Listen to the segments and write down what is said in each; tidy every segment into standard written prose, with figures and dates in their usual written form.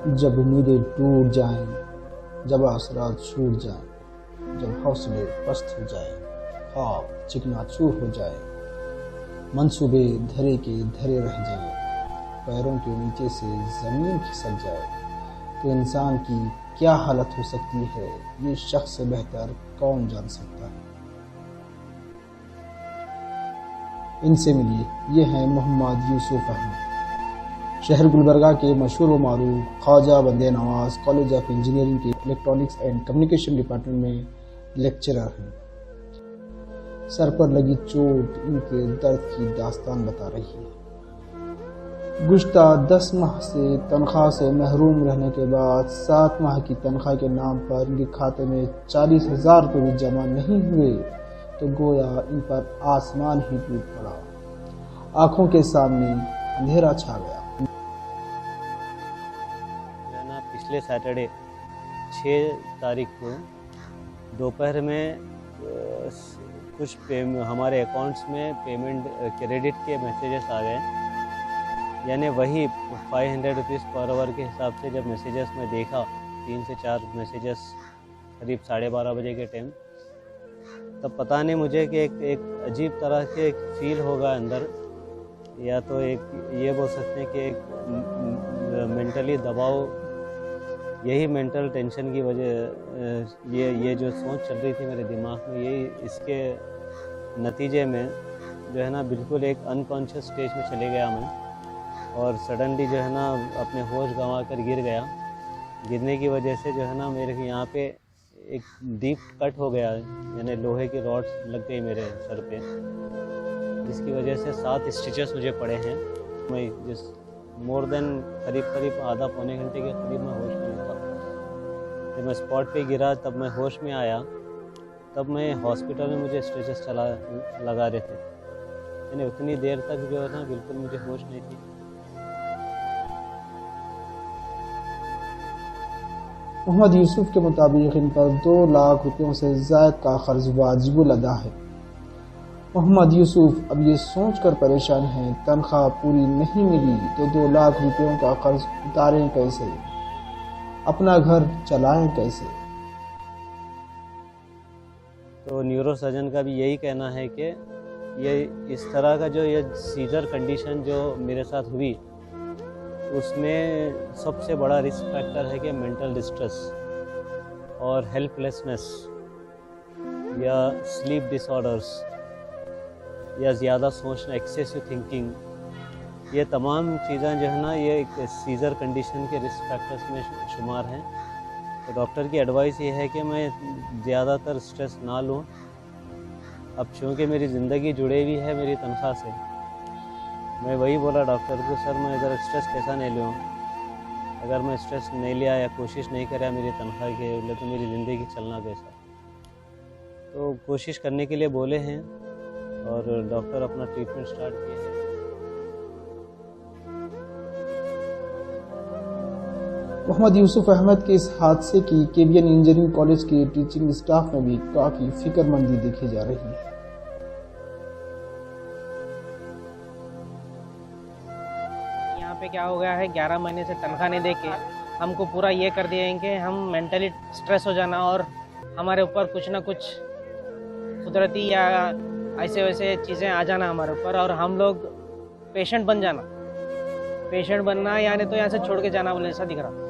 जब उम्मीदें टूट जाएं, जब आसरात छूट जाएं, जब हौसले पस्त हो जाए, ख्वाब चिकनाचूर हो जाए, मंसूबे धरे के धरे रह जाएं, पैरों के नीचे से ज़मीन खिसक जाए, तो इंसान की क्या हालत हो सकती है, ये शख्स से बेहतर कौन जान सकता है। इनसे मिलिए, ये हैं मोहम्मद यूसुफ अहमद, शहर गुलबर्गा के मशहूर व मारूफ ख्वाजा बंदे नवाज कॉलेज ऑफ इंजीनियरिंग के इलेक्ट्रॉनिक्स एंड कम्युनिकेशन डिपार्टमेंट में लेक्चरर हैं। सर पर लगी चोट इनके दर्द की दास्तान बता रही है। गुज़श्ता 10 माह से तनख्वाह से महरूम रहने के बाद 7 माह की तनख्वाह के नाम पर इनके खाते में 40,000 रुपये भी जमा नहीं हुए तो गोया इन पर आसमान ही टूट पड़ा, आंखों के सामने अंधेरा छा गया। पिछले सैटरडे 6 तारीख को दोपहर में कुछ हमारे अकाउंट्स में पेमेंट क्रेडिट के मैसेजेस आ गए, यानी वही 500 रुपीज़ पर आवर के हिसाब से जब मैसेजेस में देखा 3 से 4 मैसेजेस करीब 12:30 बजे के टाइम, तब पता नहीं मुझे कि एक अजीब तरह के एक फील होगा अंदर, या तो एक ये बोल सकते हैं कि एक मेंटली दबाव, यही मेंटल टेंशन की वजह, ये जो सोच चल रही थी मेरे दिमाग में, यही इसके नतीजे में जो है ना बिल्कुल एक अनकॉन्शियस स्टेज में चले गया मैं, और सडनली जो है ना अपने होश गंवा कर गिर गया। गिरने की वजह से जो है ना मेरे यहाँ पे एक डीप कट हो गया, यानी लोहे की रॉड्स लग गई मेरे सर पे, जिसकी वजह से 7 स्टिचेस मुझे पड़े हैं। मैं जिस मोर देन करीब आधा पौने घंटे के करीब मैं होश में था। जब मैं स्पॉट पे गिरा तब मैं होश में आया, तब मैं हॉस्पिटल में मुझे स्ट्रेचेस लगा रहे थे, यानी उतनी देर तक जो है ना बिल्कुल मुझे होश नहीं थी। मोहम्मद यूसुफ के मुताबिक इन पर 2 लाख रुपयों से ज़ायद का कर्ज वाजिबुल अदा है। मोहम्मद यूसुफ अब ये सोच कर परेशान हैं, तनख्वाह पूरी नहीं मिली तो 2 लाख रुपयों का कर्ज उतारें कैसे, अपना घर चलाएं कैसे। तो न्यूरो सर्जन का भी यही कहना है कि ये इस तरह का जो ये सीजर कंडीशन जो मेरे साथ हुई, उसमें सबसे बड़ा रिस्क फैक्टर है कि मेंटल डिस्ट्रेस और हेल्पलेसनेस या स्लीप डिसऑर्डर्स या ज़्यादा सोचना, एक्सेसिव थिंकिंग, ये तमाम चीज़ें जो है ना ये एक सीजर कंडीशन के रिस्क फैक्टर्स में शुमार हैं। तो डॉक्टर की एडवाइस ये है कि मैं ज़्यादातर स्ट्रेस ना लूँ। अब चूँकि मेरी ज़िंदगी जुड़े हुई है मेरी तनख्वाह से, मैं वही बोला डॉक्टर को, सर मैं इधर स्ट्रेस कैसा नहीं लूँ, अगर मैं स्ट्रेस नहीं लिया या कोशिश नहीं करा मेरी तनख्वाह के लिए तो मेरी ज़िंदगी चलना कैसा। तो कोशिश करने के लिए बोले हैं और डॉक्टर अपना ट्रीटमेंट स्टार्ट किए हैं। मोहम्मद यूसुफ अहमद के इस हादसे की केबीएन इंजीनियरिंग कॉलेज के टीचिंग स्टाफ में भी काफ़ी फिक्रमंदी देखी जा रही है। यहाँ पे क्या हो गया है, 11 महीने से तनख्वाह नहीं देके हमको पूरा ये कर दिए हैं कि हम मेंटली स्ट्रेस हो जाना और हमारे ऊपर कुछ ना कुछ कुदरती या ऐसे वैसे चीज़ें आ जाना हमारे ऊपर, और हम लोग पेशेंट बन जाना, पेशेंट बनना यानी तो यहाँ से छोड़ के जाना बोले, ऐसा दिख रहा।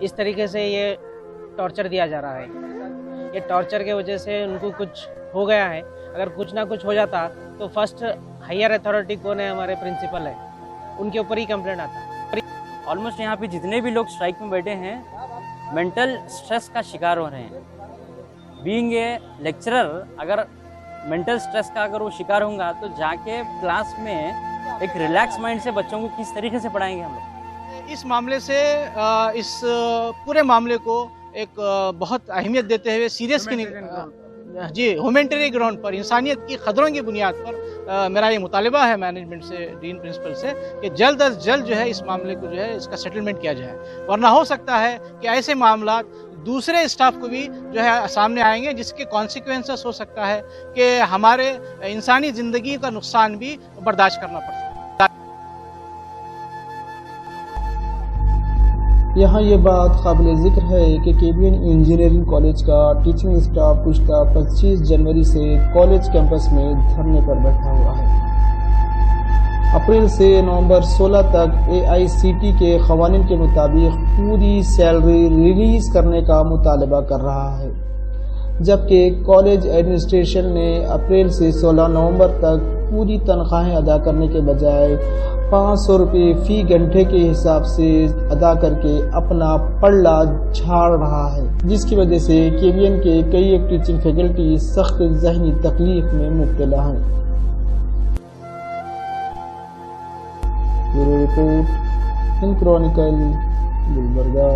इस तरीके से ये टॉर्चर दिया जा रहा है। ये टॉर्चर के वजह से उनको कुछ हो गया है। अगर कुछ ना कुछ हो जाता तो फर्स्ट हायर अथॉरिटी कौन है, हमारे प्रिंसिपल है, उनके ऊपर ही कंप्लेंट आता। ऑलमोस्ट यहाँ पे जितने भी लोग स्ट्राइक में बैठे हैं मेंटल स्ट्रेस का शिकार हो रहे हैं। बीइंग ए लेक्चरर, अगर मेंटल स्ट्रेस का अगर वो शिकार होगा तो जाके क्लास में एक रिलैक्स माइंड से बच्चों को किस तरीके से पढ़ाएंगे हम लोग। इस मामले से इस पूरे मामले को एक बहुत अहमियत देते हुए सीरियस की जी ह्यूमैनिटेरियन ग्राउंड पर, इंसानियत की कदरों की बुनियाद पर मेरा ये मुतालिबा है मैनेजमेंट से, डीन प्रिंसिपल से, कि जल्द अज जल्द जो है इस मामले को जो है इसका सेटलमेंट किया जाए, वरना हो सकता है कि ऐसे मामला दूसरे स्टाफ को भी जो है सामने आएंगे, जिसके कॉन्सिक्वेंसेस हो सकता है कि हमारे इंसानी ज़िंदगी का नुकसान भी बर्दाश्त करना पड़ सकता है। यहाँ ये बात काबिल ज़िक्र है कि केबीएन इंजीनियरिंग कॉलेज का टीचिंग स्टाफ गुज़श्ता 25 जनवरी से कॉलेज कैंपस में धरने पर बैठा हुआ है। अप्रैल से नवंबर 16 तक AICTE के क़वानीन के मुताबिक पूरी सैलरी रिलीज़ करने का मुतालबा कर रहा है, जबकि कॉलेज एडमिनिस्ट्रेशन ने अप्रैल से 16 नवंबर तक पूरी तनख्वाहें अदा करने के बजाय 500 रुपये फ़ी घंटे के हिसाब से अदा करके अपना पल्ला झाड़ रहा है, जिसकी वजह से केबीएन के कई एक टीचिंग फैकल्टी सख्त ज़हनी तकलीफ में मुब्तला हैं। Bureau report, Hind Chronicle, Gulbarga.